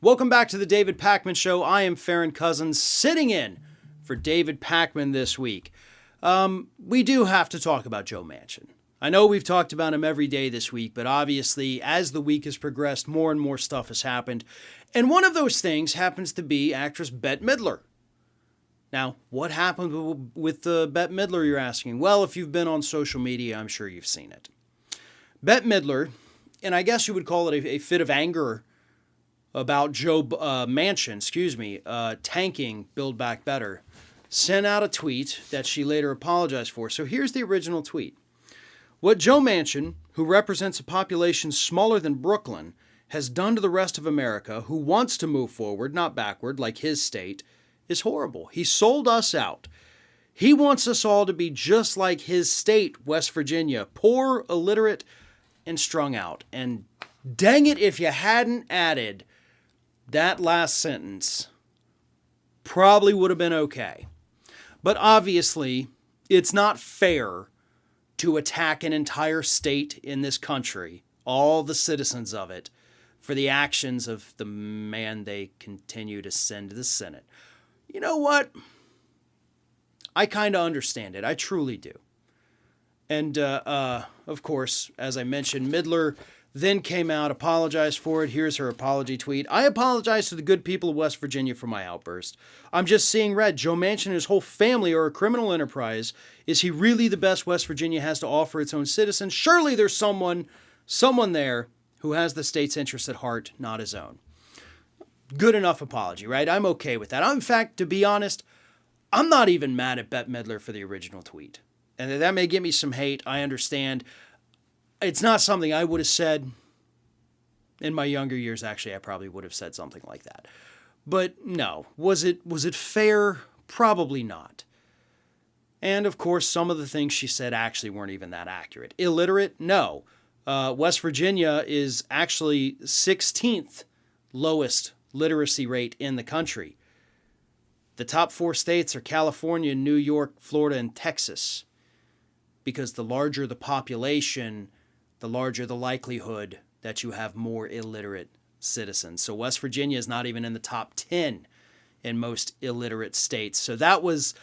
Welcome back to the David Pakman Show. I am Farron Cousins, sitting in for David Pakman this week. We do have to talk about Joe Manchin. I know we've talked about him every day this week, but obviously, as the week has progressed, more and more stuff has happened. And one of those things happens to be actress Bette Midler. Now, what happened with Bette Midler, you're asking? Well, if you've been on social media, I'm sure you've seen it. Bette Midler, and I guess you would call it a fit of anger about Joe Manchin, tanking Build Back Better, sent out a tweet that she later apologized for. So here's the original tweet. What Joe Manchin, who represents a population smaller than Brooklyn, has done to the rest of America, who wants to move forward, not backward, like his state, is horrible. He sold us out. He wants us all to be just like his state, West Virginia, poor, illiterate, and strung out. And dang it if you hadn't added that last sentence, probably would have been okay. But obviously, it's not fair to attack an entire state in this country, all the citizens of it, for the actions of the man they continue to send to the Senate. You know what? I kind of understand it. I truly do. And, of course, as I mentioned, Midler then came out, apologized for it. Here's her apology tweet. I apologize to the good people of West Virginia for my outburst. I'm just seeing red. Joe Manchin and his whole family are a criminal enterprise. Is he really the best West Virginia has to offer its own citizens? Surely there's someone there who has the state's interests at heart, not his own. Good enough apology, right? I'm okay with that. In fact, to be honest, I'm not even mad at Bette Midler for the original tweet. And that may get me some hate. I understand. It's not something I would have said in my younger years. Actually, I probably would have said something like that. But no, was it fair? Probably not. And of course, some of the things she said actually weren't even that accurate. Illiterate? No. West Virginia is actually 16th lowest literacy rate in the country. The top 4 states are California, New York, Florida, and Texas. Because the larger the population, the larger the likelihood that you have more illiterate citizens. So West Virginia is not even in the top 10 in most illiterate states. So that was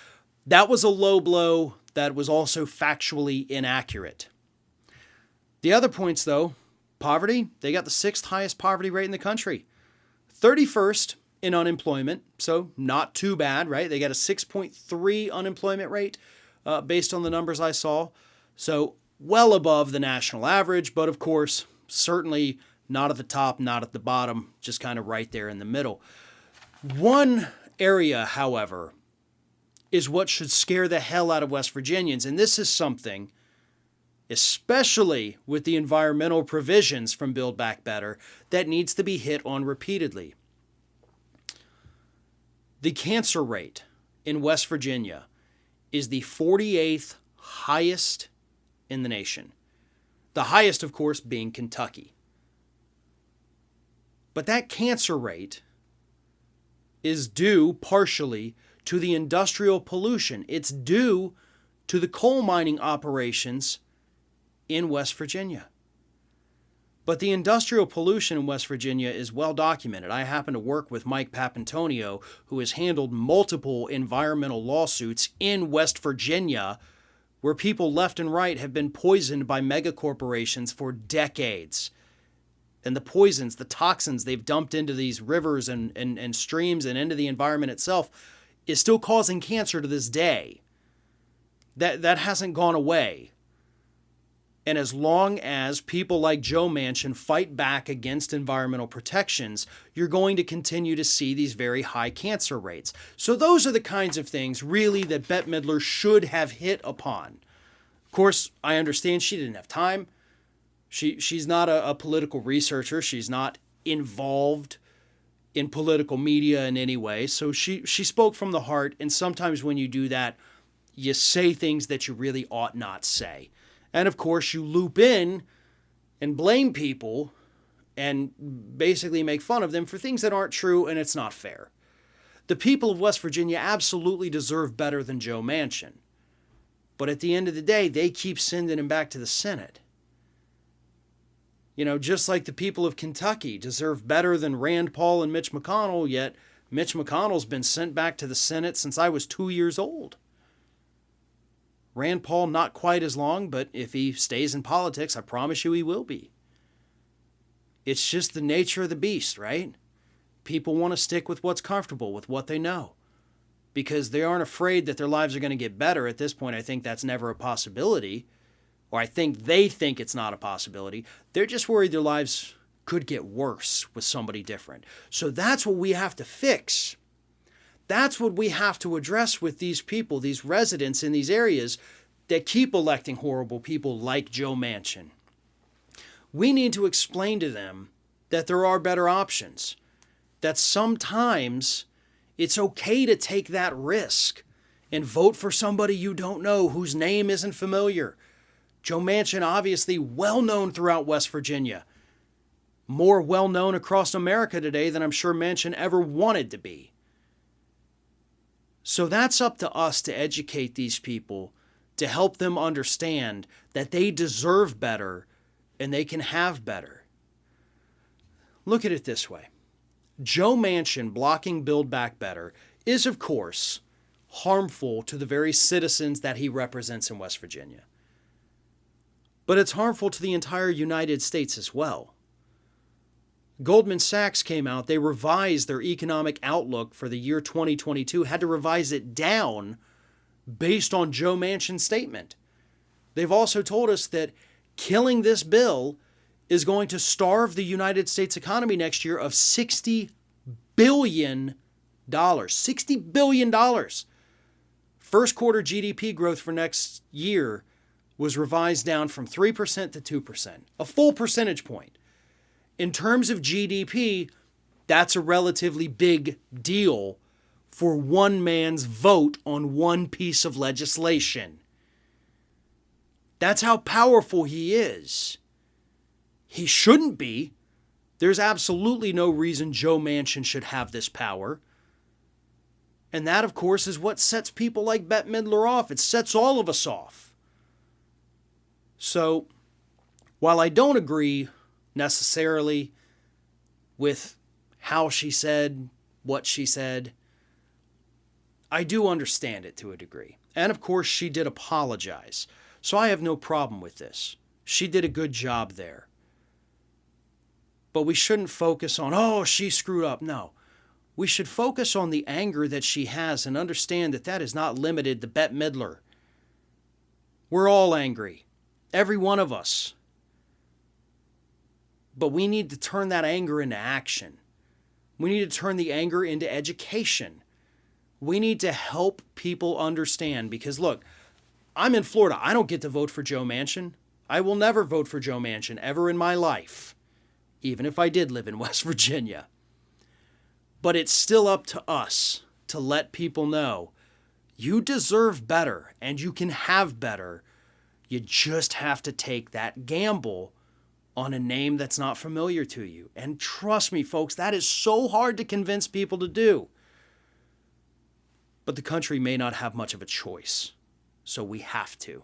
a low blow that was also factually inaccurate. The other points, though, poverty, they got the 6th highest poverty rate in the country. 31st in unemployment, so not too bad, right? They got a 6.3 unemployment rate based on the numbers I saw. So well above the national average, but of course, certainly not at the top, not at the bottom, just kind of right there in the middle. One area, however, is what should scare the hell out of West Virginians, and this is something, especially with the environmental provisions from Build Back Better, that needs to be hit on repeatedly. The cancer rate in West Virginia is the 48th highest in the nation. The highest, of course, being Kentucky. But that cancer rate is due partially to the industrial pollution. It's due to the coal mining operations in West Virginia. But the industrial pollution in West Virginia is well documented. I happen to work with Mike Papantonio, who has handled multiple environmental lawsuits in West Virginia where people left and right have been poisoned by megacorporations for decades. And the poisons, the toxins they've dumped into these rivers and streams and into the environment itself is still causing cancer to this day. That hasn't gone away. And as long as people like Joe Manchin fight back against environmental protections, you're going to continue to see these very high cancer rates. So those are the kinds of things, really, that Bette Midler should have hit upon. Of course, I understand she didn't have time. She's not a political researcher. She's not involved in political media in any way. So she spoke from the heart, and sometimes when you do that, you say things that you really ought not say. And of course, you loop in and blame people and basically make fun of them for things that aren't true, and it's not fair. The people of West Virginia absolutely deserve better than Joe Manchin. But at the end of the day, they keep sending him back to the Senate. You know, just like the people of Kentucky deserve better than Rand Paul and Mitch McConnell, yet Mitch McConnell's been sent back to the Senate since I was 2 years old. Rand Paul, not quite as long, but if he stays in politics, I promise you he will be. It's just the nature of the beast, right? People want to stick with what's comfortable, with what they know, because they aren't afraid that their lives are going to get better. At this point, I think that's never a possibility, or I think they think it's not a possibility. They're just worried their lives could get worse with somebody different. So that's what we have to fix. That's what we have to address with these people, these residents in these areas that keep electing horrible people like Joe Manchin. We need to explain to them that there are better options, that sometimes it's okay to take that risk and vote for somebody you don't know, whose name isn't familiar. Joe Manchin, obviously well known throughout West Virginia, more well known across America today than I'm sure Manchin ever wanted to be. So that's up to us to educate these people, to help them understand that they deserve better and they can have better. Look at it this way. Joe Manchin blocking Build Back Better is, of course, harmful to the very citizens that he represents in West Virginia. But it's harmful to the entire United States as well. Goldman Sachs came out, they revised their economic outlook for the year 2022, had to revise it down based on Joe Manchin's statement. They've also told us that killing this bill is going to starve the United States economy next year of $60 billion. $60 billion. First quarter GDP growth for next year was revised down from 3% to 2%, a full percentage point. In terms of GDP, that's a relatively big deal for one man's vote on one piece of legislation. That's how powerful he is. He shouldn't be. There's absolutely no reason Joe Manchin should have this power. And that, of course, is what sets people like Bette Midler off. It sets all of us off. So, while I don't agree necessarily with how she said what she said, I do understand it to a degree. And of course, she did apologize. So I have no problem with this. She did a good job there. But we shouldn't focus on, oh, she screwed up. No. We should focus on the anger that she has and understand that that is not limited to Bette Midler. We're all angry. Every one of us. But we need to turn that anger into action. We need to turn the anger into education. We need to help people understand. Because look, I'm in Florida. I don't get to vote for Joe Manchin. I will never vote for Joe Manchin ever in my life, even if I did live in West Virginia. But it's still up to us to let people know you deserve better and you can have better. You just have to take that gamble on a name that's not familiar to you. And trust me, folks, that is so hard to convince people to do. But the country may not have much of a choice, so we have to.